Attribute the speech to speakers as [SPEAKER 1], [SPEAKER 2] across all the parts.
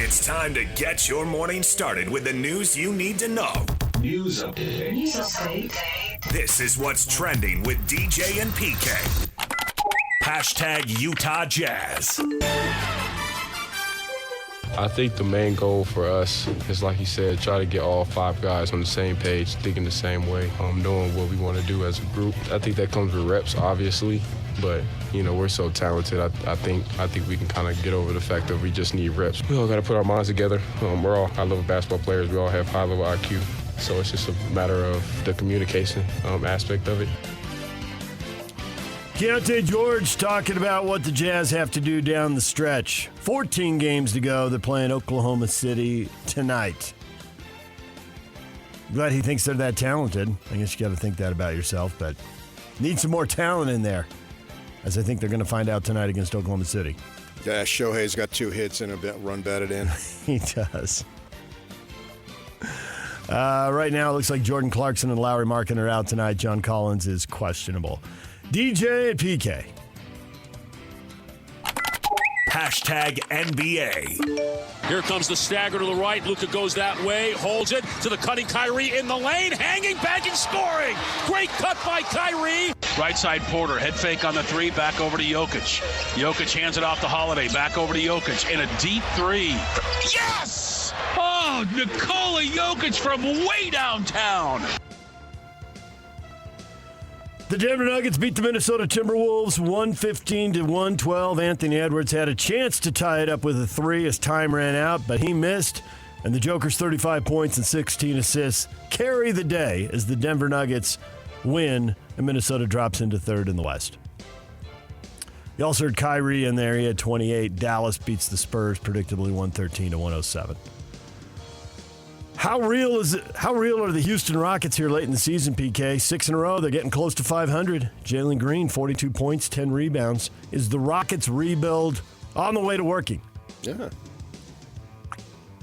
[SPEAKER 1] It's time to get your morning started with the news you need to know.
[SPEAKER 2] News update.
[SPEAKER 1] This is what's trending with DJ and PK. Hashtag Utah Jazz.
[SPEAKER 3] I think the main goal for us is, like you said, try to get all 5 guys on the same page, thinking the same way, knowing what we want to do as a group. I think that comes with reps, obviously, but we're so talented. I think we can kind of get over the fact that we just need reps. We all got to put our minds together. We're all high-level basketball players. We all have high-level IQ, so it's just a matter of the communication aspect of it.
[SPEAKER 4] Keontae George talking about what the Jazz have to do down the stretch. 14 games to go. They're playing Oklahoma City tonight. Glad he thinks they're that talented. I guess you got to think that about yourself, but need some more talent in there, as I think they're going to find out tonight against Oklahoma City.
[SPEAKER 5] Yeah, Shohei's got 2 hits and a run batted in.
[SPEAKER 4] He does. Right now, it looks like Jordan Clarkson and Lauri Markkanen are out tonight. John Collins is questionable. DJ and PK.
[SPEAKER 1] Hashtag NBA.
[SPEAKER 6] Here comes the stagger to the right. Luka goes that way, holds it to the cutting Kyrie in the lane, hanging back and scoring. Great cut by Kyrie.
[SPEAKER 7] Right side Porter, head fake on the 3, back over to Jokic. Jokic hands it off to Holiday, back over to Jokic in a deep 3. Yes! Oh, Nikola Jokic from way downtown.
[SPEAKER 4] The Denver Nuggets beat the Minnesota Timberwolves 115-112. Anthony Edwards had a chance to tie it up with a 3 as time ran out, but he missed. And the Joker's 35 points and 16 assists carry the day as the Denver Nuggets win and Minnesota drops into 3rd in the West. You also heard Kyrie in there. He had 28. Dallas beats the Spurs predictably 113-107. How real are the Houston Rockets here late in the season, PK? 6 in a row. They're getting close to 500. Jalen Green, 42 points, 10 rebounds. Is the Rockets rebuild on the way to working?
[SPEAKER 5] Yeah.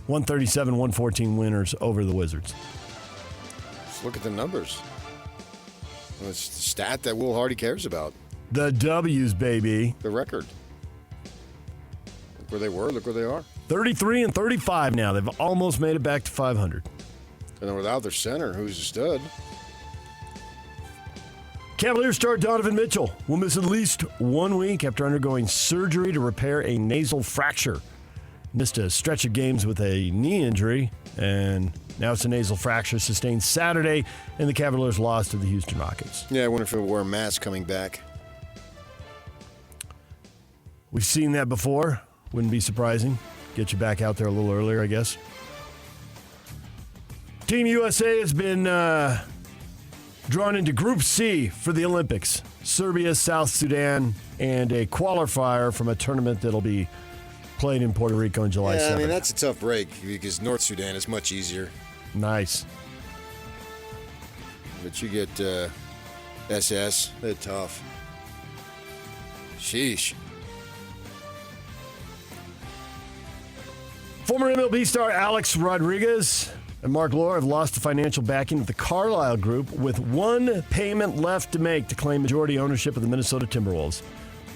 [SPEAKER 4] 137-114 winners over the Wizards.
[SPEAKER 5] Let's look at the numbers. Well, it's the stat that Will Hardy cares about.
[SPEAKER 4] The W's, baby.
[SPEAKER 5] The record. Look where they were. Look where they are.
[SPEAKER 4] 33 and 35 now. They've almost made it back to 500.
[SPEAKER 5] And then without their center, who's a stud.
[SPEAKER 4] Cavaliers star Donovan Mitchell will miss at least 1 week after undergoing surgery to repair a nasal fracture. Missed a stretch of games with a knee injury, and now it's a nasal fracture sustained Saturday, and the Cavaliers lost to the Houston Rockets.
[SPEAKER 5] Yeah, I wonder if he'll wear a mask coming back.
[SPEAKER 4] We've seen that before. Wouldn't be surprising. Get you back out there a little earlier, I guess. Team USA has been drawn into Group C for the Olympics. Serbia, South Sudan, and a qualifier from a tournament that'll be played in Puerto Rico on July 7th.
[SPEAKER 5] I mean, that's a tough break because North Sudan is much easier.
[SPEAKER 4] Nice.
[SPEAKER 5] But you get SS, they're tough. Sheesh.
[SPEAKER 4] Former MLB star Alex Rodriguez and Mark Lohr have lost the financial backing of the Carlyle Group with 1 payment left to make to claim majority ownership of the Minnesota Timberwolves.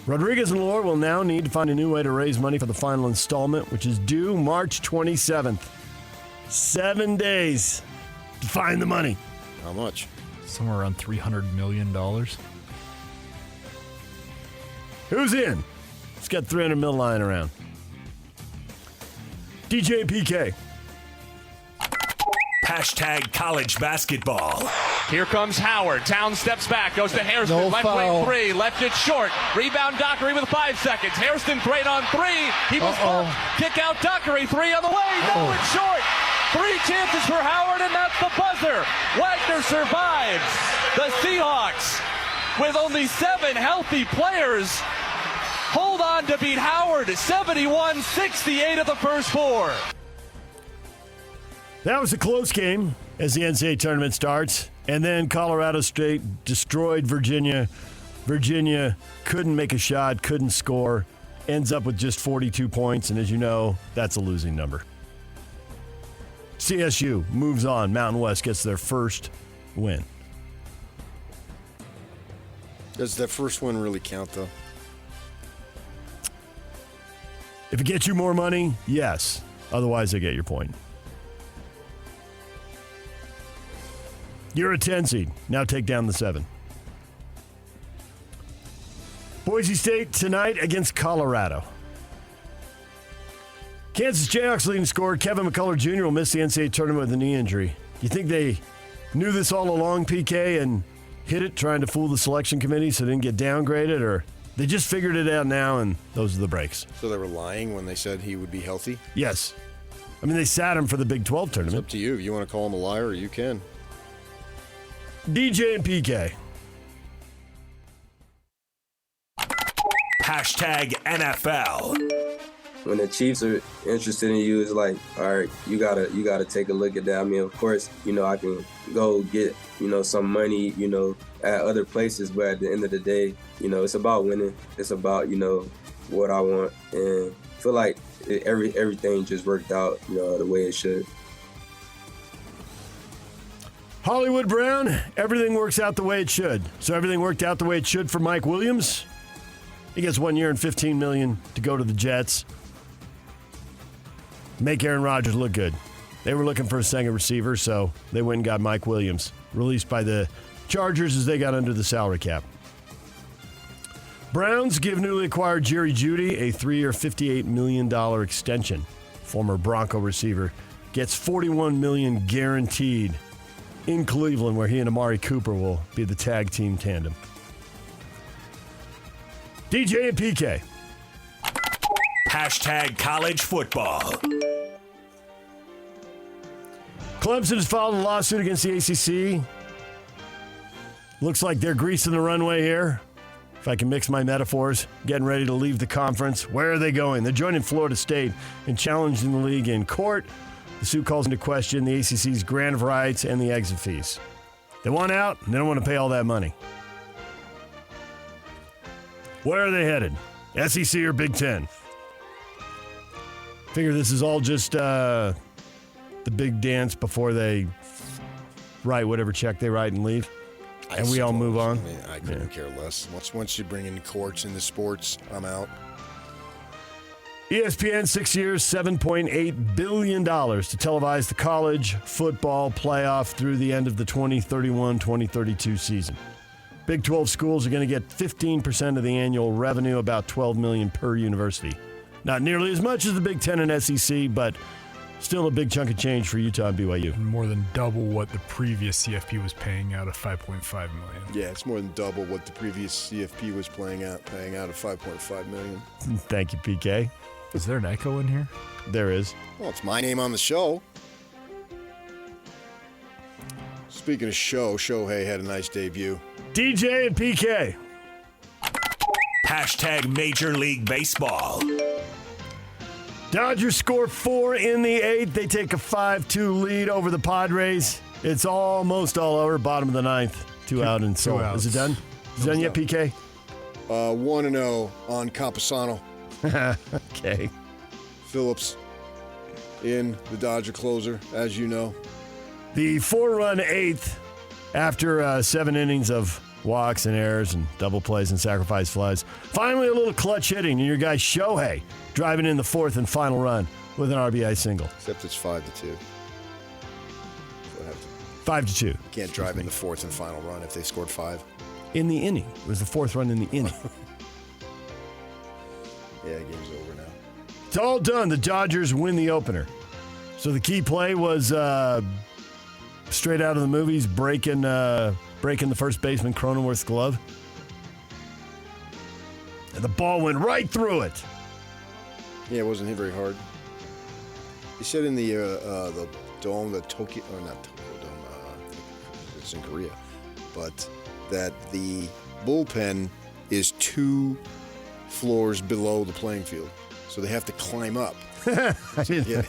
[SPEAKER 4] Rodriguez and Lohr will now need to find a new way to raise money for the final installment, which is due March 27th. 7 days to find the money.
[SPEAKER 5] How much?
[SPEAKER 8] Somewhere around $300 million.
[SPEAKER 4] Who's in? It's got $300 million lying around. DJ PK.
[SPEAKER 1] Hashtag college basketball.
[SPEAKER 9] Here comes Howard. Towns steps back, goes to Hairston. Left wing 3, left it short. Rebound Dockery with 5 seconds. Hairston great on 3. He was bumped. Kick out Dockery. 3 on the way. No, it's short. 3 chances for Howard, and that's the buzzer. Wagner survives. The Seahawks, with only 7 healthy players, hold on to beat Howard 71-68 of the first 4.
[SPEAKER 4] That was a close game as the NCAA tournament starts. And then Colorado State destroyed Virginia. Virginia couldn't make a shot, couldn't score, ends up with just 42 points. And as you know, that's a losing number. CSU moves on. Mountain West gets their first win.
[SPEAKER 5] Does that first one really count, though?
[SPEAKER 4] If it gets you more money, yes. Otherwise, I get your point. You're a 10 seed. Now take down the 7. Boise State tonight against Colorado. Kansas Jayhawks leading scorer Kevin McCullough Jr. will miss the NCAA tournament with a knee injury. Do you think they knew this all along, PK, and hit it trying to fool the selection committee so they didn't get downgraded, or they just figured it out now and those are the breaks?
[SPEAKER 5] So they were lying when they said he would be healthy?
[SPEAKER 4] Yes. I mean, they sat him for the Big 12 tournament.
[SPEAKER 5] It's up to you. If you want to call him a liar, you can.
[SPEAKER 4] DJ and PK.
[SPEAKER 1] Hashtag NFL.
[SPEAKER 10] When the Chiefs are interested in you, it's like, all right, you gotta take a look at that. I mean, of course, I can go get, some money, at other places, but at the end of the day, it's about winning. It's about, what I want, and I feel like everything just worked out, the way it should.
[SPEAKER 4] Hollywood Brown, everything works out the way it should. So everything worked out the way it should for Mike Williams. He gets 1 year and $15 million to go to the Jets. Make Aaron Rodgers look good. They were looking for a second receiver, so they went and got Mike Williams, released by the Chargers as they got under the salary cap. Browns give newly acquired Jerry Jeudy a 3-year, $58 million extension. Former Bronco receiver gets $41 million guaranteed in Cleveland, where he and Amari Cooper will be the tag team tandem. DJ and PK.
[SPEAKER 1] Hashtag college football.
[SPEAKER 4] Clemson has filed a lawsuit against the ACC. Looks like they're greasing the runway here. If I can mix my metaphors, getting ready to leave the conference. Where are they going? They're joining Florida State and challenging the league in court. The suit calls into question the ACC's grant of rights and the exit fees. They want out, and they don't want to pay all that money. Where are they headed? SEC or Big Ten? Figure this is all just the big dance before they write whatever check they write and leave. And we all move on.
[SPEAKER 5] I mean, I couldn't care less. Once you bring in courts into sports, I'm out.
[SPEAKER 4] ESPN, 6 years, $7.8 billion to televise the college football playoff through the end of the 2031-2032 season. Big 12 schools are going to get 15% of the annual revenue, about $12 million per university. Not nearly as much as the Big 10 and SEC, but still a big chunk of change for Utah and BYU.
[SPEAKER 8] More than double what the previous CFP was paying out of $5.5 million.
[SPEAKER 5] Yeah, it's more than double what the previous CFP was paying out of $5.5 million.
[SPEAKER 4] Thank you, PK.
[SPEAKER 8] Is there an echo in here?
[SPEAKER 4] There is.
[SPEAKER 5] Well, it's my name on the show. Speaking of Shohei had a nice debut.
[SPEAKER 4] DJ and PK.
[SPEAKER 1] Hashtag Major League Baseball.
[SPEAKER 4] Dodgers score 4 in the 8th. They take a 5-2 lead over the Padres. It's almost all over. Bottom of the 9th. 2 out and so. Is it done? Is it done yet, PK?
[SPEAKER 5] 1-0 on Camposano.
[SPEAKER 4] Okay.
[SPEAKER 5] Phillips in the Dodger closer, as you know.
[SPEAKER 4] The 4-run 8th after 7 innings of walks and errors and double plays and sacrifice flies. Finally, a little clutch hitting, and your guy Shohei driving in the 4th and final run with an RBI single.
[SPEAKER 5] Except it's 5-2.
[SPEAKER 4] 5-2.
[SPEAKER 5] You can't drive in the 4th and final run if they scored 5.
[SPEAKER 4] In the inning. It was the 4th run in the inning.
[SPEAKER 5] Yeah, game's over now.
[SPEAKER 4] It's all done. The Dodgers win the opener. So the key play was straight out of the movies, breaking the first baseman Cronenworth's glove. And the ball went right through it.
[SPEAKER 5] Yeah, it wasn't hit very hard. He said in the dome, the Tokyo, or not Tokyo Dome, it's in Korea, but that the bullpen is 2 floors below the playing field, so they have to climb up. Yeah.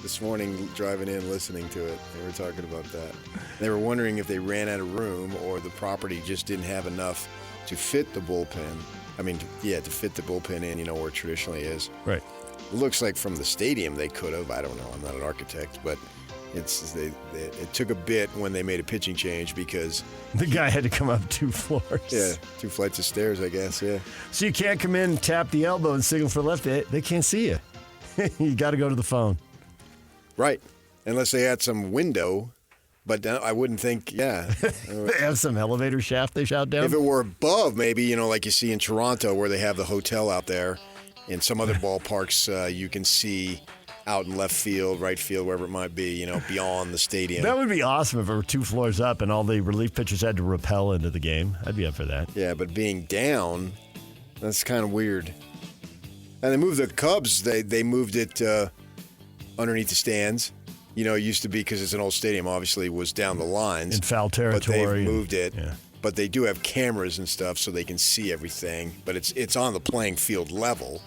[SPEAKER 5] This morning, driving in, listening to it, they were talking about that. They were wondering if they ran out of room or the property just didn't have enough to fit the bullpen. I mean, to fit the bullpen in, where it traditionally is.
[SPEAKER 4] Right.
[SPEAKER 5] It looks like from the stadium they could have. I don't know. I'm not an architect, but it took a bit when they made a pitching change because
[SPEAKER 4] the guy had to come up 2 floors.
[SPEAKER 5] Yeah, 2 flights of stairs, I guess. Yeah.
[SPEAKER 4] So you can't come in and tap the elbow and signal for left. They can't see you. You got to go to the phone.
[SPEAKER 5] Right. Unless they had some window, but I wouldn't think, yeah.
[SPEAKER 4] They have some elevator shaft they shout down?
[SPEAKER 5] If it were above, maybe, like you see in Toronto where they have the hotel out there. In some other ballparks, you can see out in left field, right field, wherever it might be, beyond the stadium.
[SPEAKER 4] That would be awesome if it were 2 floors up and all the relief pitchers had to rappel into the game. I'd be up for that.
[SPEAKER 5] Yeah, but being down, that's kind of weird. And they moved the Cubs. They moved it underneath the stands. It used to be, because it's an old stadium, obviously, was down the lines.
[SPEAKER 4] In foul territory.
[SPEAKER 5] But they've moved it.
[SPEAKER 4] Yeah.
[SPEAKER 5] But they do have cameras and stuff so they can see everything. But it's on the playing field level.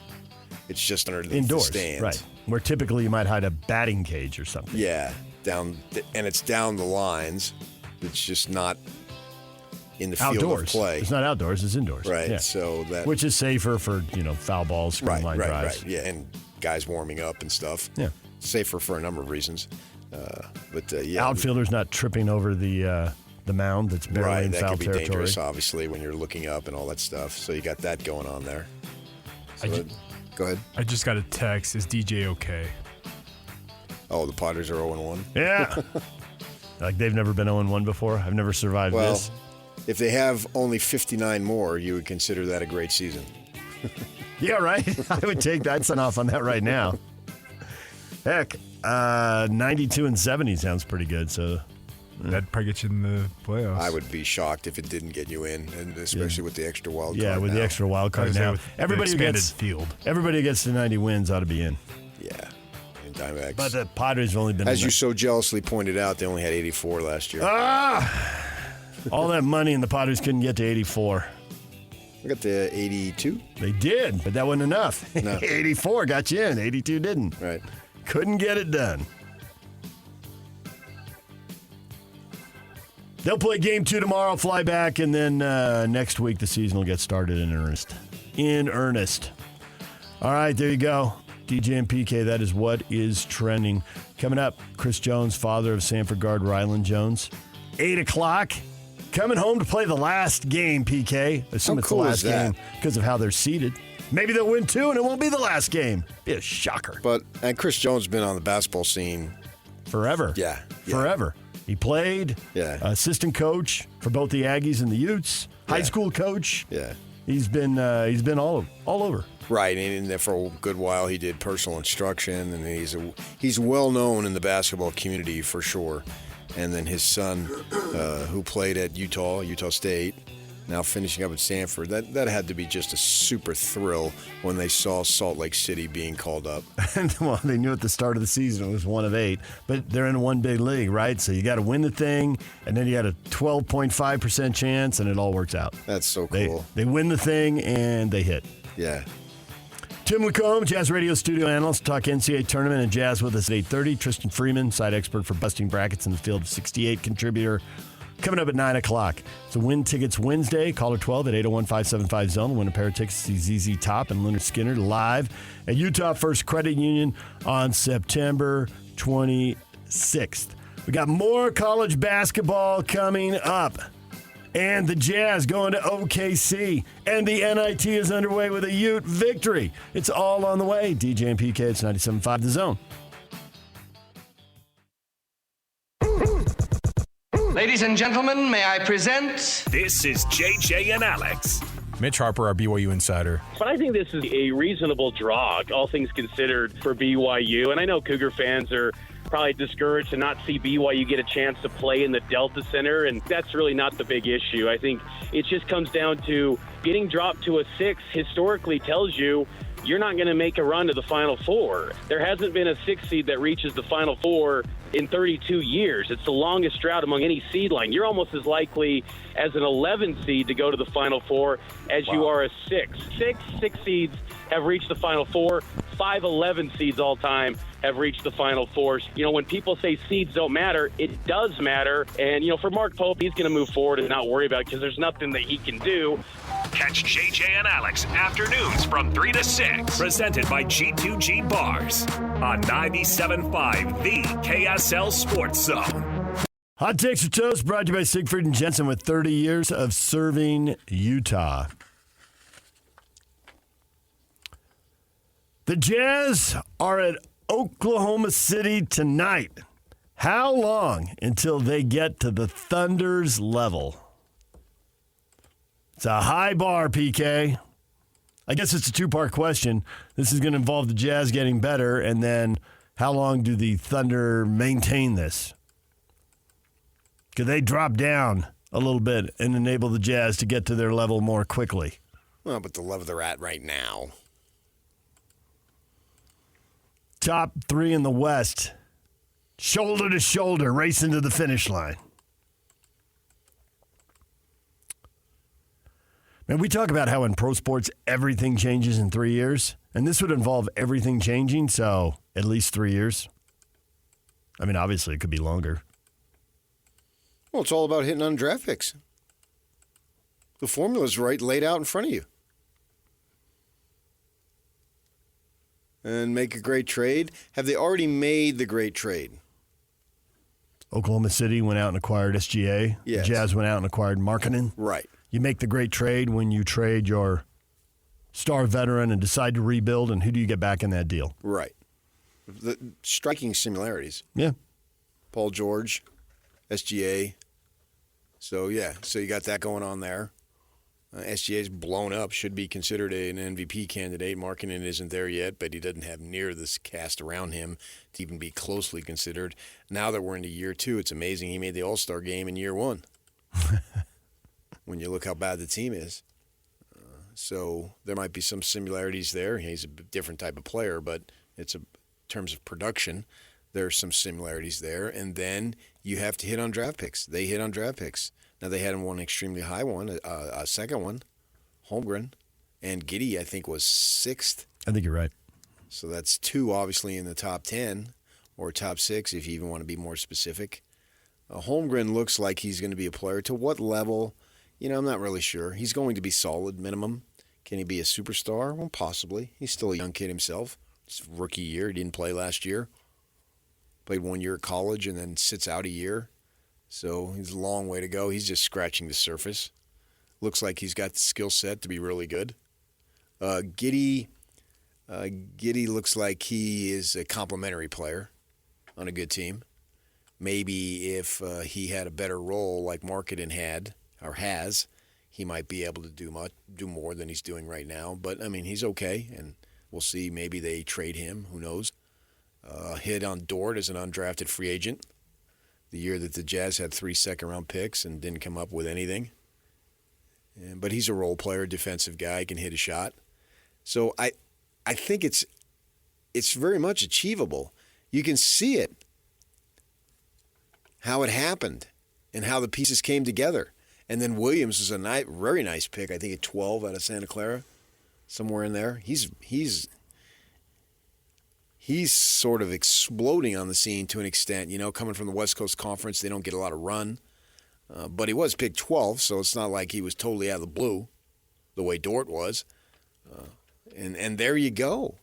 [SPEAKER 5] It's just underneath
[SPEAKER 4] Indoors,
[SPEAKER 5] the stands.
[SPEAKER 4] right. Where typically you might hide a batting cage or something.
[SPEAKER 5] Yeah, and it's down the lines. It's just not in the field
[SPEAKER 4] outdoors.
[SPEAKER 5] of play.
[SPEAKER 4] It's not outdoors, it's indoors.
[SPEAKER 5] Right,
[SPEAKER 4] yeah.
[SPEAKER 5] so that...
[SPEAKER 4] Which is safer for, foul balls, screen line drives.
[SPEAKER 5] Right, yeah, and guys warming up and stuff.
[SPEAKER 4] Yeah.
[SPEAKER 5] Safer for a number of reasons. Yeah.
[SPEAKER 4] Outfielders not tripping over the mound that's barely in foul territory.
[SPEAKER 5] Right, that could be dangerous, obviously, when you're looking up and all that stuff. So you got that going on there. So go ahead.
[SPEAKER 8] I just got a text. Is DJ okay?
[SPEAKER 5] Oh, the Padres are 0-1?
[SPEAKER 4] Yeah. Like they've never been 0-1 before? I've never survived this.
[SPEAKER 5] If they have only 59 more, you would consider that a great season.
[SPEAKER 4] Yeah, right? I would take that. I'd sign off on that right now. Heck, 92-70 sounds pretty good. So
[SPEAKER 8] that'd probably get you in the playoffs.
[SPEAKER 5] I would be shocked if it didn't get you in, and especially with the extra wild card.
[SPEAKER 4] Yeah, with the extra wild card now. Everybody who gets to 90 wins ought to be in.
[SPEAKER 5] Yeah. And Diamondbacks.
[SPEAKER 4] But the Padres have only been
[SPEAKER 5] as you so jealously pointed out, they only had 84 last year.
[SPEAKER 4] All that money and the Padres couldn't get to 84.
[SPEAKER 5] We got to 82.
[SPEAKER 4] They did, but that wasn't enough.
[SPEAKER 5] No.
[SPEAKER 4] 84 got you in. 82 didn't.
[SPEAKER 5] Right.
[SPEAKER 4] Couldn't get it done. They'll play game 2 tomorrow, fly back, and then next week the season will get started in earnest. In earnest. All right, there you go. DJ and PK, that is what is trending. Coming up, Chris Jones, father of Sanford guard Rylan Jones. 8 o'clock. Coming home to play the last game, PK. Assume it's the last game because of how they're seated. Maybe they'll win 2 and it won't be the last game. Be a shocker.
[SPEAKER 5] And Chris Jones has been on the basketball scene
[SPEAKER 4] forever.
[SPEAKER 5] Yeah.
[SPEAKER 4] Forever. He played.
[SPEAKER 5] Yeah.
[SPEAKER 4] Assistant coach for both the Aggies and the Utes. High school coach.
[SPEAKER 5] Yeah.
[SPEAKER 4] He's been all over.
[SPEAKER 5] Right, and for a good while he did personal instruction, and he's well known in the basketball community for sure. And then his son, who played at Utah State, now finishing up at Stanford. That had to be just a super thrill when they saw Salt Lake City being called up.
[SPEAKER 4] Well, they knew at the start of the season it was 1 of 8, but they're in one big league, right? So you got to win the thing, and then you got a 12.5% chance, and it all works out.
[SPEAKER 5] That's so cool.
[SPEAKER 4] They win the thing, and they hit.
[SPEAKER 5] Yeah.
[SPEAKER 4] Tim Lacombe, Jazz Radio studio analyst, talk NCAA tournament and Jazz with us at 8:30. Tristan Freeman, side expert for busting brackets in the field of 68 contributor. Coming up at 9 o'clock. So Win Tickets Wednesday. Caller 12 at 801-575-ZONE. Win a pair of tickets to see ZZ Top and Leonard Skinner live at Utah First Credit Union on September 26th. We got more college basketball coming up. And the Jazz going to OKC. And the NIT is underway with a Ute victory. It's all on the way. DJ and PK, it's 97.5 The Zone.
[SPEAKER 11] Ladies and gentlemen, may I present...
[SPEAKER 1] This is JJ and Alex.
[SPEAKER 12] Mitch Harper, our BYU insider.
[SPEAKER 13] But I think this is a reasonable draw, all things considered, for BYU. And I know Cougar fans are probably discouraged to not see BYU get a chance to play in the Delta Center, and that's really not the big issue. I think it just comes down to getting dropped to a 6 historically tells you you're not going to make a run to the Final Four. There hasn't been a 6 seed that reaches the Final Four in 32 years. It's the longest drought among any seed line. You're almost as likely as an 11 seed to go to the Final Four as you are a 6. Six seeds have reached the Final Four. 5 11 seeds all time have reached the Final Four. You know, when people say seeds don't matter, it does matter. And, you know, for Mark Pope, he's going to move forward and not worry about it because there's nothing that he can do.
[SPEAKER 1] Catch JJ and Alex afternoons from 3 to 6. Presented by G2G Bars on 97.5, the KSL Sports Zone.
[SPEAKER 4] Hot Takes or Toast brought to you by Siegfried and Jensen with 30 years of serving Utah. The Jazz are at Oklahoma City tonight. How long until they get to the Thunder's level? It's a high bar, PK. I guess it's a two-part question. This is going to involve the Jazz getting better, and then how long do the Thunder maintain this? Could they drop down a little bit and enable the Jazz to get to their level more quickly?
[SPEAKER 5] Well, but the level they're at right now.
[SPEAKER 4] Top three in the West, shoulder to shoulder, racing to the finish line. And we talk about how in pro sports everything changes in 3 years, and this would involve everything changing, so at least 3 years. I mean, obviously it could be longer.
[SPEAKER 5] Well, it's all about hitting on draft picks. The formula's right laid out in front of you. And make a great trade. Have they already made the great trade?
[SPEAKER 4] Oklahoma City went out and acquired SGA.
[SPEAKER 5] Yes.
[SPEAKER 4] Jazz went out and acquired Markkanen.
[SPEAKER 5] Right.
[SPEAKER 4] You make the great trade when you trade your star veteran and decide to rebuild, and who do you get back in that deal?
[SPEAKER 5] Right. The striking similarities.
[SPEAKER 4] Yeah.
[SPEAKER 5] Paul George, SGA. So, yeah. So you got that going on there. SGA's blown up, should be considered an MVP candidate. Markkanen isn't there yet, but he doesn't have near this cast around him to even be closely considered. Now that we're into year two, it's amazing he made the All-Star game in year one. When you look how bad the team is. So there might be some similarities there. He's a different type of player, but it's in terms of production, there's some similarities there. And then you have to hit on draft picks. They hit on draft picks. Now they had one extremely high one, a second one, Holmgren, and Giddey I think was 6th.
[SPEAKER 4] I think you're right.
[SPEAKER 5] So that's 2 obviously in the top 10 or top 6 if you even want to be more specific. Holmgren looks like he's going to be a player. To what level? I'm not really sure. He's going to be solid minimum. Can he be a superstar? Well, possibly. He's still a young kid himself. It's rookie year. He didn't play last year. Played 1 year at college and then sits out a year. So he's a long way to go. He's just scratching the surface. Looks like he's got the skill set to be really good. Giddey looks like he is a complementary player on a good team. Maybe if he had a better role like Markkanen had or has, he might be able to do more than he's doing right now. But, I mean, he's okay, and we'll see. Maybe they trade him. Who knows? Hit on Dort as an undrafted free agent. The year that the Jazz had 3 second-round picks and didn't come up with anything. But he's a role player, defensive guy, can hit a shot. So I think it's very much achievable. You can see it, how it happened, and how the pieces came together. And then Williams is a very nice pick, I think at 12 out of Santa Clara, somewhere in there. He's sort of exploding on the scene to an extent. Coming from the West Coast Conference, they don't get a lot of run. But he was picked 12, so it's not like he was totally out of the blue, the way Dort was. And there you go.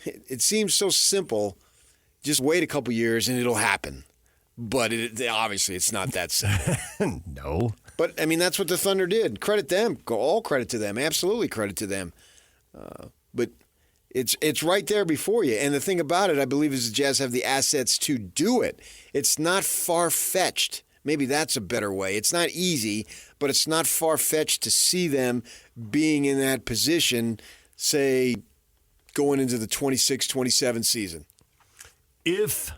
[SPEAKER 5] It seems so simple. Just wait a couple years and it'll happen. But obviously it's not that simple.
[SPEAKER 4] No.
[SPEAKER 5] But, I mean, that's what the Thunder did. Credit them. All credit to them. Absolutely credit to them. But it's right there before you. And the thing about it, I believe, is the Jazz have the assets to do it. It's not far-fetched. Maybe that's a better way. It's not easy, but it's not far-fetched to see them being in that position, say, going into the 26-27 season.
[SPEAKER 4] If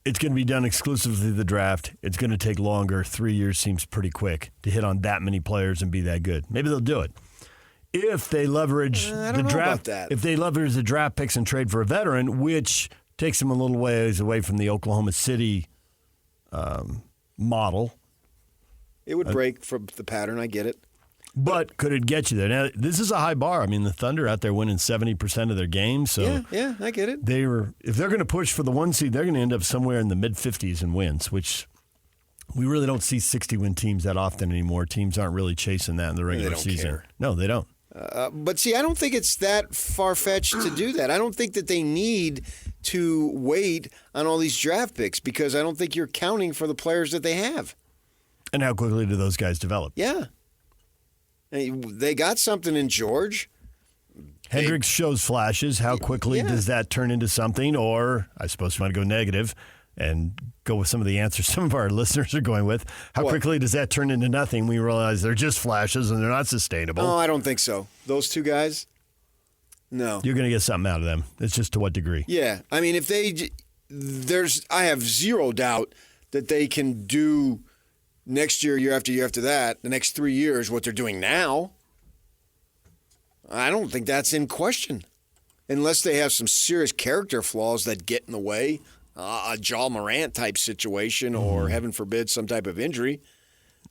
[SPEAKER 4] it's going to be done exclusively the draft, it's going to take longer. 3 years seems pretty quick to hit on that many players and be that good. Maybe they'll do it. If they leverage the draft, if they leverage the draft picks and trade for a veteran, which takes them a little ways away from the Oklahoma City model,
[SPEAKER 5] it would break from the pattern. I get it.
[SPEAKER 4] But could it get you there? Now, this is a high bar. I mean, the Thunder out there winning 70% of their games. So
[SPEAKER 5] yeah, I get it.
[SPEAKER 4] If they're going to push for the 1 seed, they're going to end up somewhere in the mid-50s in wins, which we really don't see 60-win teams that often anymore. Teams aren't really chasing that in the regular season.
[SPEAKER 5] Care.
[SPEAKER 4] No, they don't.
[SPEAKER 5] But see, I don't think it's that far-fetched to do that. I don't think that they need to wait on all these draft picks because I don't think you're counting for the players that they have.
[SPEAKER 4] And how quickly do those guys develop?
[SPEAKER 5] Yeah. They got something in George.
[SPEAKER 4] Hendricks shows flashes. How quickly does that turn into something? Or I suppose you want to go negative and go with some of the answers some of our listeners are going with. How quickly does that turn into nothing? We realize they're just flashes and they're not sustainable.
[SPEAKER 5] No, I don't think so. Those two guys, no.
[SPEAKER 4] You're going to get something out of them. It's just to what degree?
[SPEAKER 5] Yeah. I mean, I have zero doubt that they can do next year, year after that, the next 3 years, what they're doing now. I don't think that's in question. Unless they have some serious character flaws that get in the way. A Ja Morant type situation, or heaven forbid, some type of injury.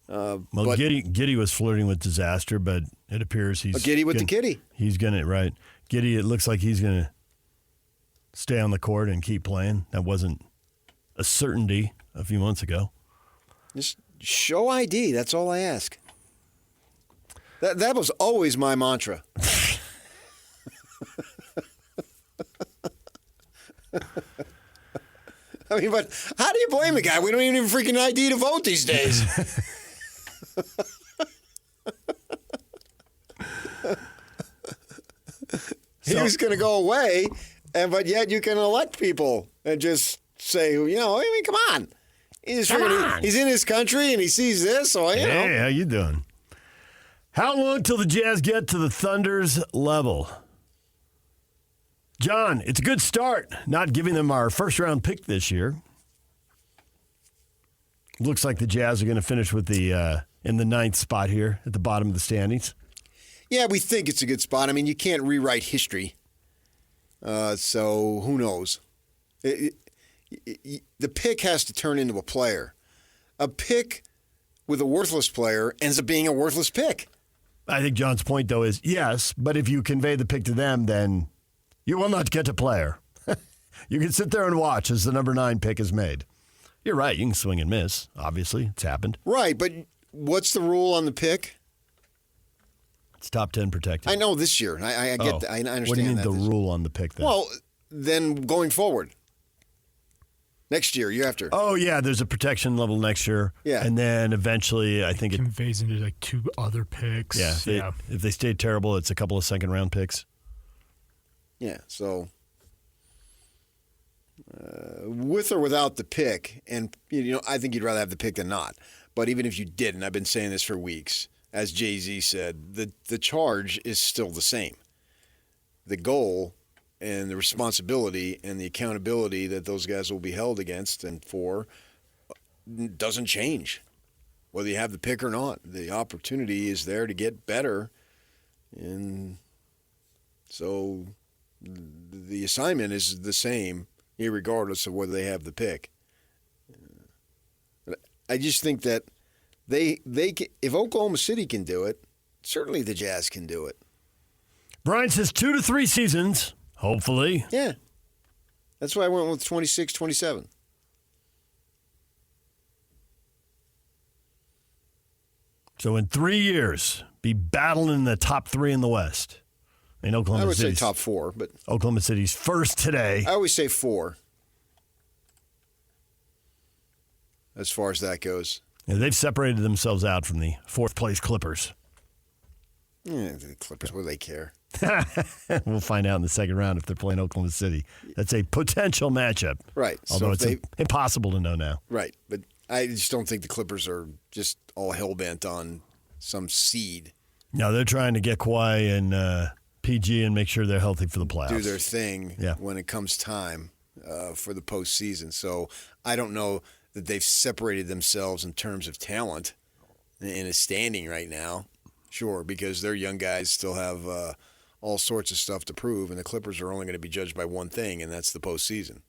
[SPEAKER 4] Giddey was flirting with disaster, but it appears he's
[SPEAKER 5] Giddey with the kitty.
[SPEAKER 4] He's gonna Giddey. It looks like he's gonna stay on the court and keep playing. That wasn't a certainty a few months ago.
[SPEAKER 5] Just show ID. That's all I ask. That was always my mantra. I mean, but how do you blame the guy? We don't even have freaking ID to vote these days. He was going to go away, but yet you can elect people and just say, I mean, come on. He's in his country and he sees this, so
[SPEAKER 4] Hey, how you doing? How long till the Jazz get to the Thunder's level? John, it's a good start, not giving them our first-round pick this year. Looks like the Jazz are going to finish with in the 9th spot here at the bottom of the standings.
[SPEAKER 5] Yeah, we think it's a good spot. I mean, you can't rewrite history, so who knows? The pick has to turn into a player. A pick with a worthless player ends up being a worthless pick.
[SPEAKER 4] I think John's point, though, is yes, but if you convey the pick to them, then you will not get a player. You can sit there and watch as the number 9 pick is made. You're right. You can swing and miss. Obviously, it's happened.
[SPEAKER 5] Right, but what's the rule on the pick?
[SPEAKER 4] It's top 10 protected.
[SPEAKER 5] I know this year. I get that. I understand that.
[SPEAKER 4] What do you mean the rule on the pick then?
[SPEAKER 5] Well, then going forward. Next year after.
[SPEAKER 4] Oh, yeah, there's a protection level next year.
[SPEAKER 5] Yeah.
[SPEAKER 4] And then eventually, I think
[SPEAKER 8] it conveys into like 2 other picks.
[SPEAKER 4] Yeah. If they stay terrible, it's a couple of second-round picks.
[SPEAKER 5] Yeah, so with or without the pick, and I think you'd rather have the pick than not. But even if you didn't, I've been saying this for weeks, as Jay-Z said, the charge is still the same. The goal and the responsibility and the accountability that those guys will be held against and for doesn't change, whether you have the pick or not. The opportunity is there to get better, and so the assignment is the same, regardless of whether they have the pick. I just think that they can, if Oklahoma City can do it, certainly the Jazz can do it.
[SPEAKER 4] Brian says 2 to 3 seasons, hopefully.
[SPEAKER 5] Yeah. That's why I went with 26, 27.
[SPEAKER 4] So in 3 years, be battling in the top 3 in the West. In Oklahoma
[SPEAKER 5] I would
[SPEAKER 4] City's,
[SPEAKER 5] say top 4, but
[SPEAKER 4] Oklahoma City's first today.
[SPEAKER 5] I always say 4 as far as that goes.
[SPEAKER 4] Yeah, they've separated themselves out from the 4th place Clippers.
[SPEAKER 5] Yeah, the Clippers, what do they care?
[SPEAKER 4] We'll find out in the second round if they're playing Oklahoma City. That's a potential matchup.
[SPEAKER 5] Right.
[SPEAKER 4] Although it's impossible to know now.
[SPEAKER 5] Right. But I just don't think the Clippers are just all hell-bent on some seed.
[SPEAKER 4] No, they're trying to get Kawhi and PG and make sure they're healthy for the playoffs.
[SPEAKER 5] Do their thing when it comes time for the postseason. So I don't know that they've separated themselves in terms of talent in a standing right now. Sure, because their young guys still have all sorts of stuff to prove, and the Clippers are only going to be judged by one thing, and that's the postseason.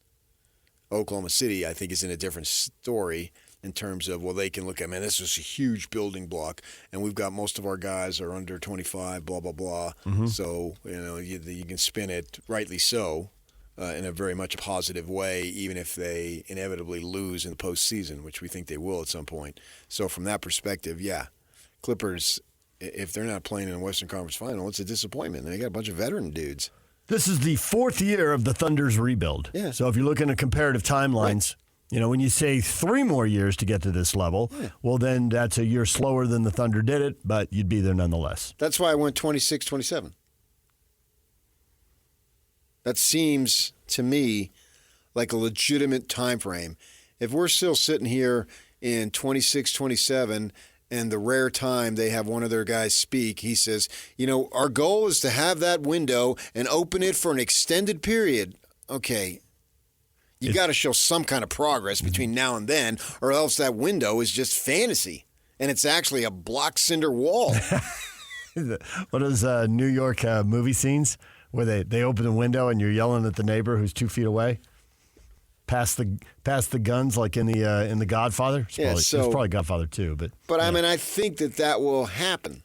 [SPEAKER 5] Oklahoma City, I think, is in a different story in terms of, well, they can look at, man, this is a huge building block, and we've got most of our guys are under 25, blah, blah, blah. Mm-hmm. So, you can spin it rightly so in a very much a positive way, even if they inevitably lose in the postseason, which we think they will at some point. So from that perspective, yeah, Clippers, if they're not playing in a Western Conference Final, it's a disappointment. They got a bunch of veteran dudes.
[SPEAKER 4] This is the 4th year of the Thunder's rebuild.
[SPEAKER 5] Yeah.
[SPEAKER 4] So if you're looking at comparative timelines, when you say 3 more years to get to this level, well, then that's a year slower than the Thunder did it, but you'd be there nonetheless.
[SPEAKER 5] That's why I went 26, 27. That seems to me like a legitimate time frame. If we're still sitting here in 26, 27, and the rare time they have one of their guys speak, he says, our goal is to have that window and open it for an extended period. Okay, you got to show some kind of progress between now and then, or else that window is just fantasy, and it's actually a block cinder wall.
[SPEAKER 4] What are those New York movie scenes where they open the window and you're yelling at the neighbor who's 2 feet away? Past the guns, like in the Godfather. It's probably Godfather 2, but
[SPEAKER 5] yeah. I mean, I think that will happen.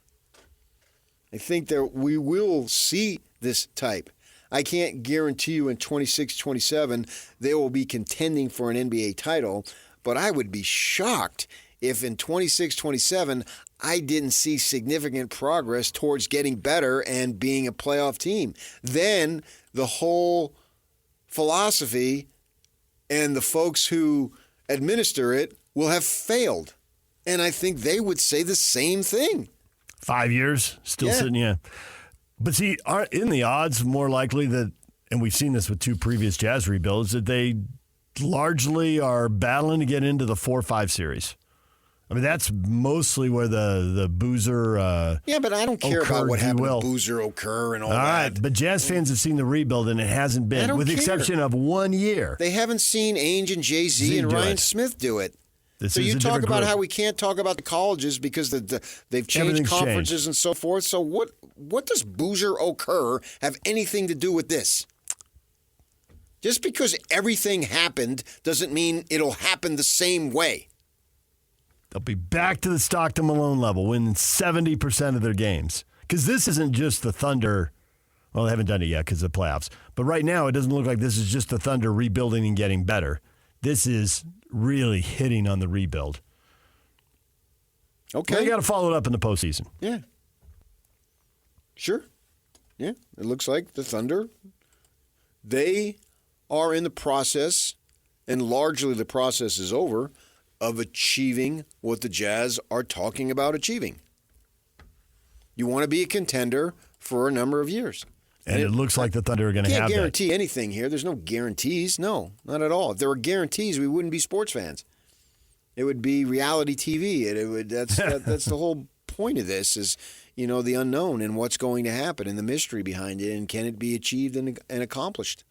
[SPEAKER 5] I think that we will see this type. I can't guarantee you in 26, 27 they will be contending for an NBA title, but I would be shocked if in 26, 27 I didn't see significant progress towards getting better and being a playoff team. Then the whole philosophy and the folks who administer it will have failed. And I think they would say the same thing.
[SPEAKER 4] 5 years, still sitting, yeah. But see, in the odds more likely that, and we've seen this with 2 previous Jazz rebuilds, that they largely are battling to get into the 4-5 series. I mean, that's mostly where the Boozer
[SPEAKER 5] yeah, but I don't care about what happened to Boozer, Okur, and all that. All right,
[SPEAKER 4] but Jazz fans have seen the rebuild, and it hasn't been, with the exception of 1 year.
[SPEAKER 5] They haven't seen Ainge and Jay-Z and Ryan Smith do it. So you talk about how we can't talk about the colleges because they've changed conferences and so forth. So what does Boozer, Okur have anything to do with this? Just because everything happened doesn't mean it'll happen the same way.
[SPEAKER 4] They'll be back to the Stockton Malone level, winning 70% of their games. Because this isn't just the Thunder. Well, they haven't done it yet because of the playoffs. But right now, it doesn't look like this is just the Thunder rebuilding and getting better. This is really hitting on the rebuild.
[SPEAKER 5] Okay.
[SPEAKER 4] Now you got to follow it up in the postseason.
[SPEAKER 5] Yeah. Sure. Yeah. It looks like the Thunder, they are in the process, and largely the process is over, of achieving what the Jazz are talking about achieving. You want to be a contender for a number of years.
[SPEAKER 4] And it looks like the Thunder are going to have that.
[SPEAKER 5] Can't guarantee anything here. There's no guarantees. No, not at all. If there were guarantees, we wouldn't be sports fans. It would be reality TV. That's the whole point of this is, the unknown and what's going to happen and the mystery behind it, and can it be achieved and accomplished.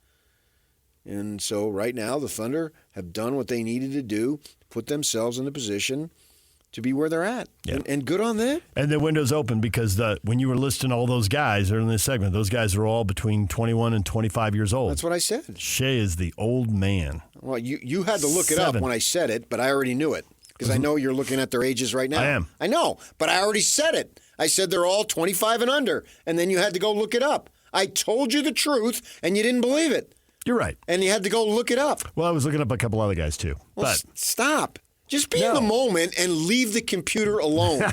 [SPEAKER 5] And so right now the Thunder have done what they needed to do, put themselves in a position to be where they're at. Yeah. And good on them.
[SPEAKER 4] And the window's open because when you were listing all those guys earlier in this segment, those guys are all between 21 and 25 years old.
[SPEAKER 5] That's what I said.
[SPEAKER 4] Shea is the old man.
[SPEAKER 5] Well, you had to look it up when I said it, but I already knew it because I know you're looking at their ages right now.
[SPEAKER 4] I am.
[SPEAKER 5] I know, but I already said it. I said they're all 25 and under, and then you had to go look it up. I told you the truth, and you didn't believe it.
[SPEAKER 4] You're right.
[SPEAKER 5] And you had to go look it up.
[SPEAKER 4] Well, I was looking up a couple other guys, too.
[SPEAKER 5] Well,
[SPEAKER 4] but
[SPEAKER 5] stop. Just be in the moment and leave the computer alone.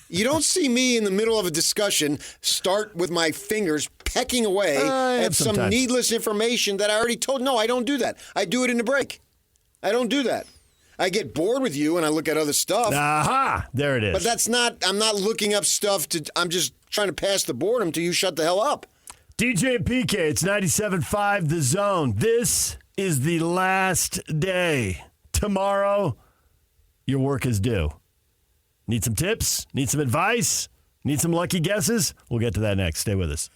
[SPEAKER 5] You don't see me in the middle of a discussion start with my fingers pecking away at some needless information that I already told. No, I don't do that. I do it in the break. I don't do that. I get bored with you and I look at other stuff.
[SPEAKER 4] Aha! There it is.
[SPEAKER 5] But I'm not looking up stuff I'm just trying to pass the boredom till you shut the hell up.
[SPEAKER 4] DJ and PK, it's 97.5 The Zone. This is the last day. Tomorrow, your work is due. Need some tips? Need some advice? Need some lucky guesses? We'll get to that next. Stay with us.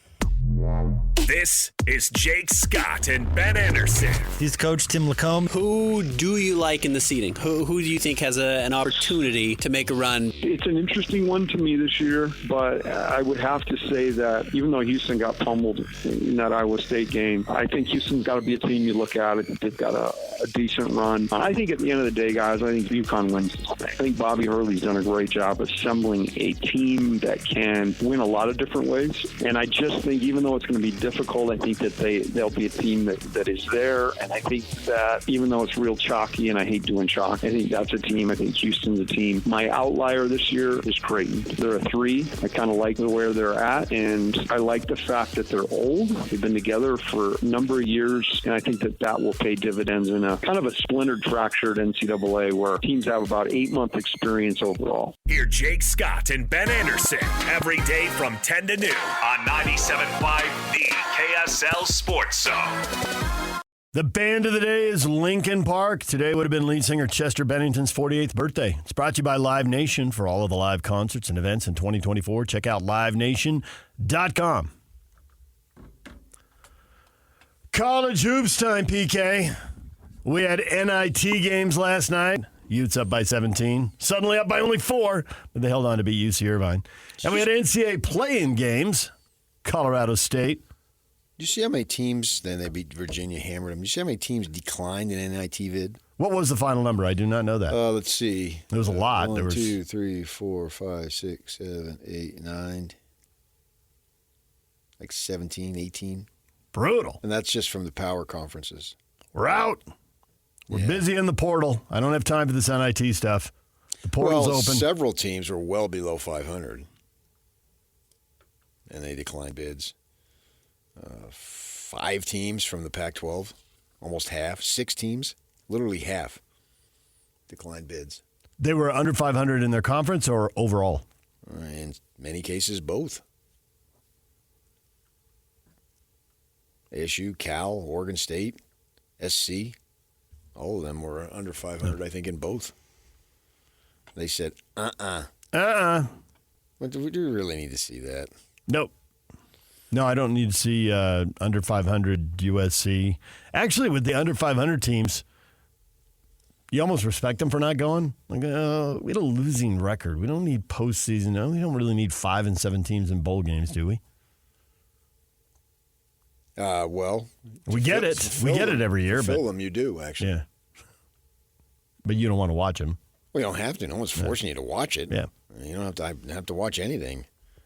[SPEAKER 1] This is Jake Scott and Ben Anderson.
[SPEAKER 14] He's Coach Tim Lacombe.
[SPEAKER 15] Who do you like in the seeding? Who do you think has an opportunity to make a run?
[SPEAKER 16] It's an interesting one to me this year, but I would have to say that even though Houston got pummeled in that Iowa State game, I think Houston's got to be a team you look at. They've got a decent run. I think at the end of the day, guys, I think UConn wins this thing. I think Bobby Hurley's done a great job assembling a team that can win a lot of different ways. And I just think even though it's going to be difficult, I think that they'll be a team that is there. And I think that even though it's real chalky, and I hate doing chalk, I think that's a team. I think Houston's a team. My outlier this year is Creighton. They're a 3. I kind of like where they're at, and I like the fact that they're old. They've been together for a number of years, and I think that will pay dividends in a kind of a splintered, fractured NCAA where teams have about 8-month experience overall.
[SPEAKER 1] Hear Jake Scott and Ben Anderson every day from 10 to noon on 97.5 97.5, the KSL Sports Zone.
[SPEAKER 4] The band of the day is Linkin Park. Today would have been lead singer Chester Bennington's 48th birthday. It's brought to you by Live Nation. For all of the live concerts and events in 2024, check out livenation.com. College hoops time, PK. We had NIT games last night. Utes up by 17. Suddenly up by only 4, but they held on to beat UC Irvine. And we had NCAA play-in games. Colorado State.
[SPEAKER 5] Did you see how many teams, then they beat Virginia, hammered them. Did you see how many teams declined in NIT vid?
[SPEAKER 4] What was the final number? I do not know that.
[SPEAKER 5] Let's see.
[SPEAKER 4] There was a lot.
[SPEAKER 5] 1, 2, 3, 4, 5, 6, 7, 8, 9. Like 17, 18.
[SPEAKER 4] Brutal.
[SPEAKER 5] And that's just from the power conferences.
[SPEAKER 4] We're out. We're busy in the portal. I don't have time for this NIT stuff. The portal's open.
[SPEAKER 5] Several teams were well below 500. And they declined bids. 5 teams from the Pac-12, almost half. 6 teams, literally half, declined bids.
[SPEAKER 4] They were under 500 in their conference or overall?
[SPEAKER 5] In many cases, both. ASU, Cal, Oregon State, SC, all of them were under 500, I think, in both. They said, But do we really need to see that?
[SPEAKER 4] Nope. No, I don't need to see under 500 USC. Actually, with the under 500 teams, you almost respect them for not going. Like, we had a losing record. We don't need postseason. No, we don't really need 5 and 7 teams in bowl games, do we?
[SPEAKER 5] Well,
[SPEAKER 4] we get it. We get it every year.
[SPEAKER 5] Fill them, you do, actually.
[SPEAKER 4] Yeah. But you don't want to watch them.
[SPEAKER 5] Well, you don't have to. No one's forcing you to watch it.
[SPEAKER 4] Yeah.
[SPEAKER 5] You don't have to watch anything.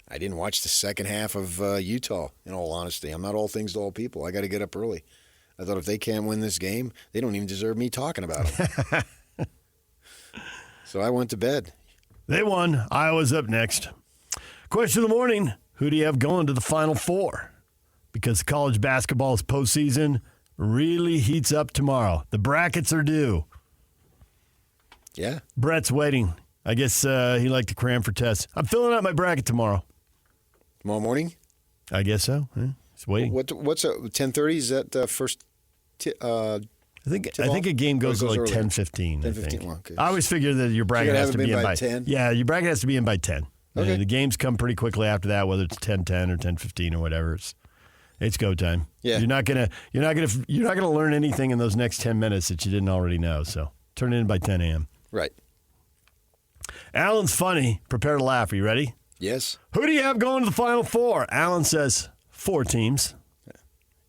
[SPEAKER 5] I didn't watch the second half of Utah, in all honesty. I'm not all things to all people. I got to get up early. I thought if they can't win this game, they don't even deserve me talking about them. So I went to bed.
[SPEAKER 4] They won. Iowa's up next. Question of the morning, who do you have going to the Final Four? Because college basketball's postseason really heats up tomorrow. The brackets are due.
[SPEAKER 5] Yeah.
[SPEAKER 4] Brett's waiting. I guess he liked to cram for tests. I'm filling out my bracket tomorrow.
[SPEAKER 5] Tomorrow morning?
[SPEAKER 4] I guess so. Yeah, he's waiting.
[SPEAKER 5] What's 10:30? Is that first?
[SPEAKER 4] I think a game goes to like 10:15.
[SPEAKER 5] 10:15. Okay.
[SPEAKER 4] I always figure that your bracket has to be in by
[SPEAKER 5] 10.
[SPEAKER 4] Yeah, your bracket has to be in by 10.
[SPEAKER 5] Okay.
[SPEAKER 4] The games come pretty quickly after that, whether it's 10:10 or 10:15 or whatever. It's go time.
[SPEAKER 5] Yeah.
[SPEAKER 4] You're not gonna learn anything in those next 10 minutes that you didn't already know. So turn it in by 10 a.m.
[SPEAKER 5] Right.
[SPEAKER 4] Alan's funny. Prepare to laugh. Are you ready?
[SPEAKER 5] Yes.
[SPEAKER 4] Who do you have going to the Final Four? Alan says 4 teams.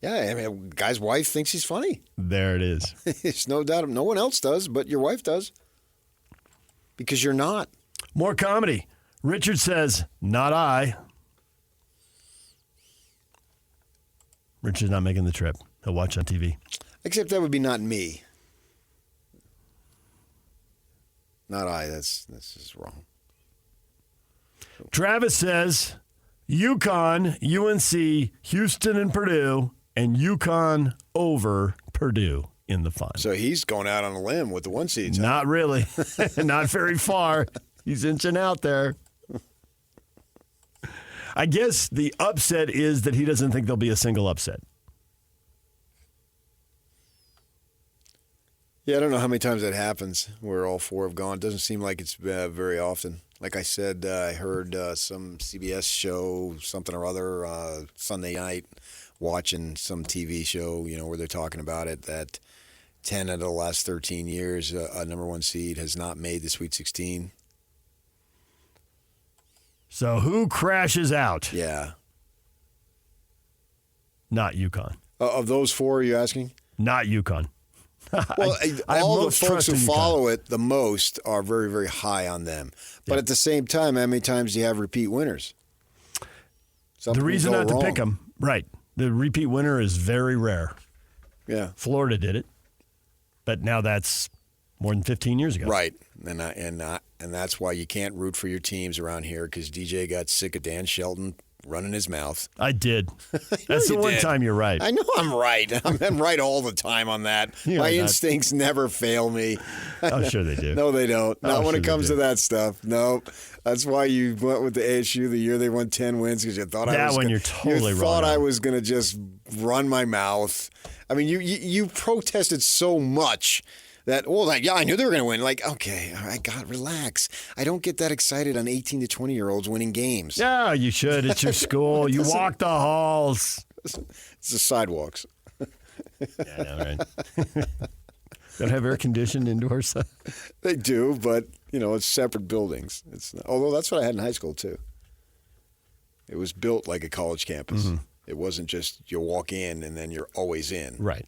[SPEAKER 5] Yeah, I mean, a guy's wife thinks he's funny.
[SPEAKER 4] There it is.
[SPEAKER 5] There's no doubt. No one else does, but your wife does. Because you're not.
[SPEAKER 4] More comedy. Richard says, not I. Richard's not making the trip. He'll watch on TV.
[SPEAKER 5] Except that would be not me. Not I. That's just wrong.
[SPEAKER 4] Travis says UConn, UNC, Houston, and Purdue, and UConn over Purdue in the final.
[SPEAKER 5] So he's going out on a limb with the 1 seeds.
[SPEAKER 4] Not really. Not very far. He's inching out there. I guess the upset is that he doesn't think there'll be a single upset.
[SPEAKER 5] Yeah, I don't know how many times that happens where all 4 have gone. It doesn't seem like it's very often. Like I said, I heard some CBS show, something or other, Sunday night, watching some TV show, where they're talking about it, that 10 out of the last 13 years, a number 1 seed has not made the Sweet 16.
[SPEAKER 4] So who crashes out?
[SPEAKER 5] Yeah.
[SPEAKER 4] Not UConn.
[SPEAKER 5] Of those 4, are you asking?
[SPEAKER 4] Not UConn.
[SPEAKER 5] Well, all the folks who follow it the most are very, very high on them. But at the same time, how many times do you have repeat winners?
[SPEAKER 4] The reason not to pick them, right. The repeat winner is very rare.
[SPEAKER 5] Yeah.
[SPEAKER 4] Florida did it. But now that's more than 15 years ago.
[SPEAKER 5] Right. And that's why you can't root for your teams around here, because DJ got sick of Dan Shelton running his mouth.
[SPEAKER 4] I did. That's the one time you're right.
[SPEAKER 5] I know I'm right. I'm right all the time on that. My instincts never fail me.
[SPEAKER 4] Oh, sure they do.
[SPEAKER 5] No, they don't. Not when it comes to that stuff. Nope. That's why you went with the ASU the year they won 10 wins because you thought
[SPEAKER 4] you're totally
[SPEAKER 5] wrong. You thought I was going to just run my mouth. I mean, you protested so much. I knew they were going to win. Like, okay, all right, God, relax. I don't get that excited on 18 to 20-year-olds winning games.
[SPEAKER 4] Yeah, you should. It's your school. You walk the halls.
[SPEAKER 5] It's the sidewalks.
[SPEAKER 4] Yeah, all right. Don't have air-conditioned indoors?
[SPEAKER 5] They do, but, it's separate buildings. Although that's what I had in high school, too. It was built like a college campus. Mm-hmm. It wasn't just you walk in and then you're always in.
[SPEAKER 4] Right.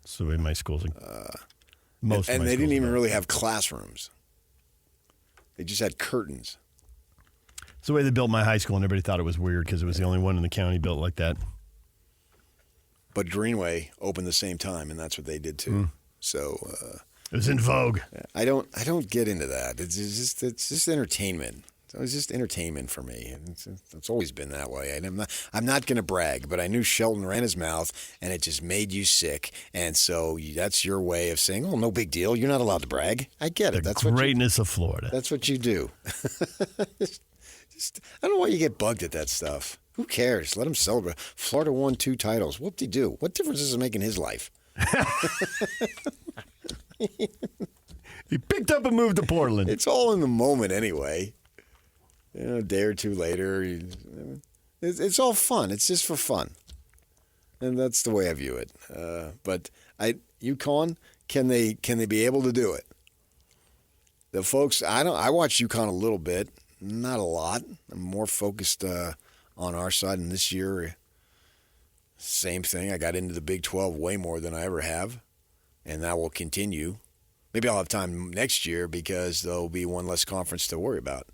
[SPEAKER 4] So in my schools...
[SPEAKER 5] and they didn't even really have classrooms. They just had curtains.
[SPEAKER 4] It's the way they built my high school, and everybody thought it was weird because it was the only one in the county built like that.
[SPEAKER 5] But Greenway opened the same time, and that's what they did too. So
[SPEAKER 4] it was in vogue.
[SPEAKER 5] I don't get into that. It's just entertainment. It was just entertainment for me. It's always been that way. I'm not going to brag, but I knew Shelton ran his mouth, and it just made you sick. And so that's your way of saying, "Oh, no big deal. You're not allowed to brag." I get it.
[SPEAKER 4] That's greatness of Florida.
[SPEAKER 5] That's what you do. I don't know why you get bugged at that stuff. Who cares? Let him celebrate. Florida won 2 titles. Whoop-de-doo. What difference does it make in his life?
[SPEAKER 4] He picked up and moved to Portland.
[SPEAKER 5] It's all in the moment anyway. A day or two later, it's all fun. It's just for fun, and that's the way I view it. But UConn, can they be able to do it? The folks, I watch UConn a little bit, not a lot. I'm more focused on our side, and this year, same thing. I got into the Big 12 way more than I ever have, and that will continue. Maybe I'll have time next year because there'll be one less conference to worry about.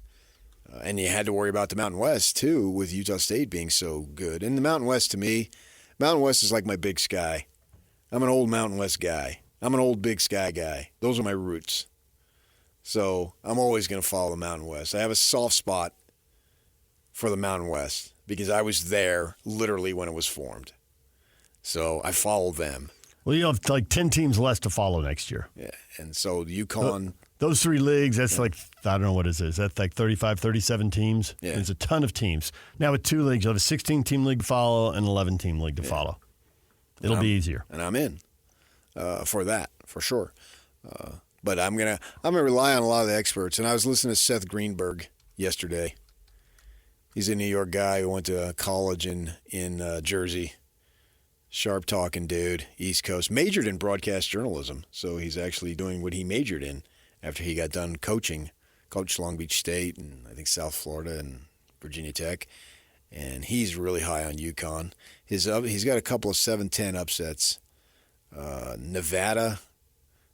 [SPEAKER 5] And you had to worry about the Mountain West, too, with Utah State being so good. And the Mountain West, to me, Mountain West is like my Big Sky. I'm an old Mountain West guy. I'm an old Big Sky guy. Those are my roots. So I'm always going to follow the Mountain West. I have a soft spot for the Mountain West because I was there literally when it was formed. So I follow them.
[SPEAKER 4] Well, you have like 10 teams less to follow next year.
[SPEAKER 5] Yeah, and so UConn...
[SPEAKER 4] Those 3 leagues, that's like, I don't know what it is. That's like 35, 37 teams.
[SPEAKER 5] Yeah.
[SPEAKER 4] There's a ton of teams. Now with 2 leagues, you'll have a 16-team league to follow and an 11-team league to follow. It'll be easier.
[SPEAKER 5] And I'm in for that, for sure. But I'm gonna rely on a lot of the experts. And I was listening to Seth Greenberg yesterday. He's a New York guy who went to college in Jersey. Sharp talking dude, East Coast. Majored in broadcast journalism, so he's actually doing what he majored in after he got done coaching. Coached Long Beach State and I think South Florida and Virginia Tech. And he's really high on UConn. He's got a couple of 7-10 upsets. Nevada,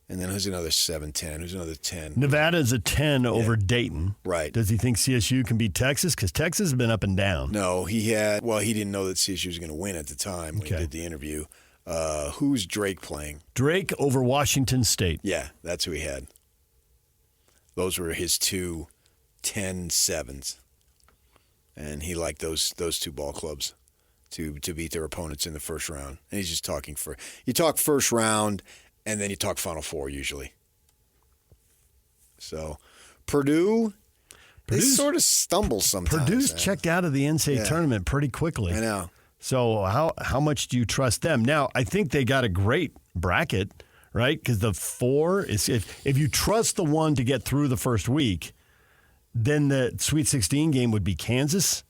[SPEAKER 5] and then who's another 7-10? Who's another 10?
[SPEAKER 4] Nevada is a 10 over Dayton.
[SPEAKER 5] Right.
[SPEAKER 4] Does he think CSU can beat Texas? Because Texas has been up and down.
[SPEAKER 5] No, he didn't know that CSU was going to win at the time when he did the interview. Who's Drake playing?
[SPEAKER 4] Drake over Washington State.
[SPEAKER 5] Yeah, that's who he had. Those were his 2 10-7s. And he liked those 2 ball clubs to beat their opponents in the first round. And he's just talking you talk first round, and then you talk Final Four usually. So Purdue, they sort of stumble sometimes.
[SPEAKER 4] Purdue's checked out of the NCAA tournament pretty quickly.
[SPEAKER 5] I know.
[SPEAKER 4] So how much do you trust them? Now, I think they got a great bracket, right? Because the 4 is if you trust the 1 to get through the first week, then the Sweet 16 game would be Kansas.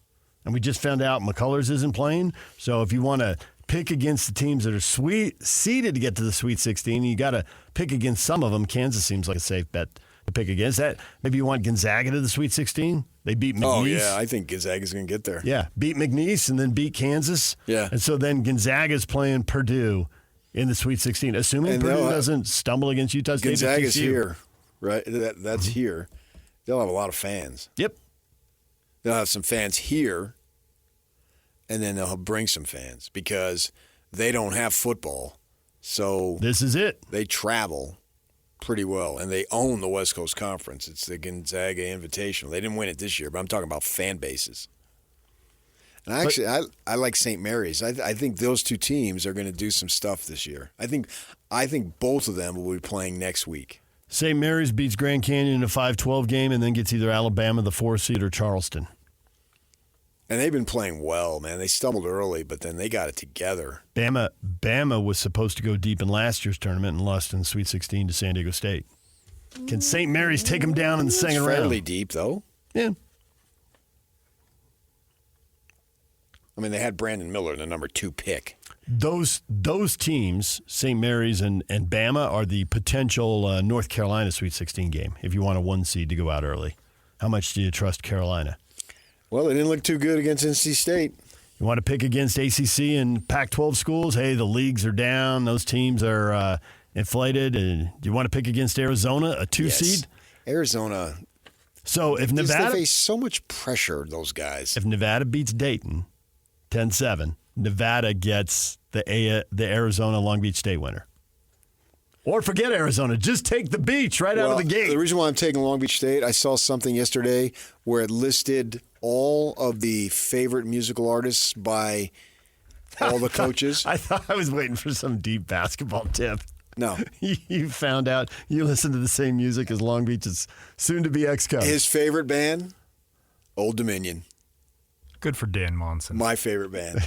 [SPEAKER 4] And we just found out McCullers isn't playing. So if you want to pick against the teams that are seeded to get to the Sweet 16, you got to pick against some of them. Kansas seems like a safe bet to pick against that. Maybe you want Gonzaga to the Sweet 16. They beat McNeese.
[SPEAKER 5] Oh, yeah. I think Gonzaga's going to get there.
[SPEAKER 4] Yeah. Beat McNeese and then beat Kansas.
[SPEAKER 5] Yeah.
[SPEAKER 4] And so then Gonzaga's playing Purdue in the Sweet 16. Assuming Purdue doesn't stumble against Utah State.
[SPEAKER 5] Gonzaga's here, right? That's here. They'll have a lot of fans.
[SPEAKER 4] Yep.
[SPEAKER 5] They'll have some fans here, and then they'll bring some fans because they don't have football. So
[SPEAKER 4] this is it.
[SPEAKER 5] They travel pretty well, and they own the West Coast Conference. It's the Gonzaga Invitational. They didn't win it this year, but I'm talking about fan bases. And actually, I like St. Mary's. I think those two teams are going to do some stuff this year. I think both of them will be playing next week.
[SPEAKER 4] St. Mary's beats Grand Canyon in a 5-12 game and then gets either Alabama, the 4 seed, or Charleston.
[SPEAKER 5] And they've been playing well, man. They stumbled early, but then they got it together.
[SPEAKER 4] Bama was supposed to go deep in last year's tournament and lost in the Sweet 16 to San Diego State. Can St. Mary's take them down in the second round?
[SPEAKER 5] Fairly deep, though.
[SPEAKER 4] Yeah.
[SPEAKER 5] I mean, they had Brandon Miller, the number 2 pick.
[SPEAKER 4] Those teams, St. Mary's and Bama, are the potential North Carolina Sweet 16 game if you want a 1 seed to go out early. How much do you trust Carolina?
[SPEAKER 5] Well, they didn't look too good against NC State.
[SPEAKER 4] You want to pick against ACC and Pac-12 schools? Hey, the leagues are down. Those teams are inflated. Do you want to pick against Arizona, a 2 seed?
[SPEAKER 5] Arizona.
[SPEAKER 4] So if Nevada...
[SPEAKER 5] They face so much pressure, those guys.
[SPEAKER 4] If Nevada beats Dayton 10-7, Nevada gets the Arizona Long Beach State winner. Or forget Arizona. Just take the beach right out of the gate.
[SPEAKER 5] The reason why I'm taking Long Beach State, I saw something yesterday where it listed all of the favorite musical artists by all the coaches.
[SPEAKER 4] I thought I was waiting for some deep basketball tip.
[SPEAKER 5] No.
[SPEAKER 4] You found out you listen to the same music as Long Beach's soon-to-be ex-coach.
[SPEAKER 5] His favorite band, Old Dominion.
[SPEAKER 8] Good for Dan Monson.
[SPEAKER 5] My favorite band.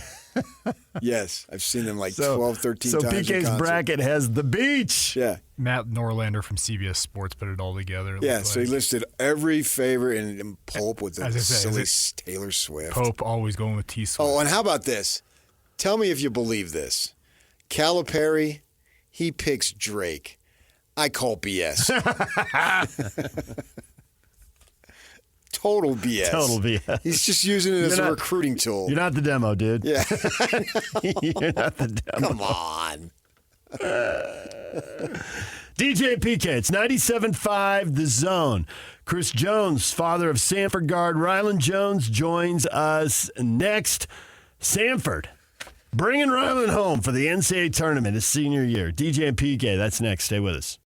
[SPEAKER 5] Yes, I've seen them like 12, 13 times.
[SPEAKER 4] So PK's bracket has the beach.
[SPEAKER 5] Yeah.
[SPEAKER 8] Matt Norlander from CBS Sports put it all together.
[SPEAKER 5] Yeah, so he listed every favorite and Pope with the silly Taylor Swift.
[SPEAKER 8] Pope always going with T Swift.
[SPEAKER 5] Oh, and how about this? Tell me if you believe this. Calipari, he picks Drake. I call BS. Total BS.
[SPEAKER 4] Total BS.
[SPEAKER 5] He's just using it as a recruiting tool.
[SPEAKER 4] You're not the demo, dude.
[SPEAKER 5] Yeah.
[SPEAKER 4] You're not the demo.
[SPEAKER 5] Come on.
[SPEAKER 4] DJ and PK, it's 97.5 The Zone. Chris Jones, father of Samford guard Rylan Jones, joins us next. Samford, bringing Rylan home for the NCAA tournament his senior year. DJ and PK, that's next. Stay with us.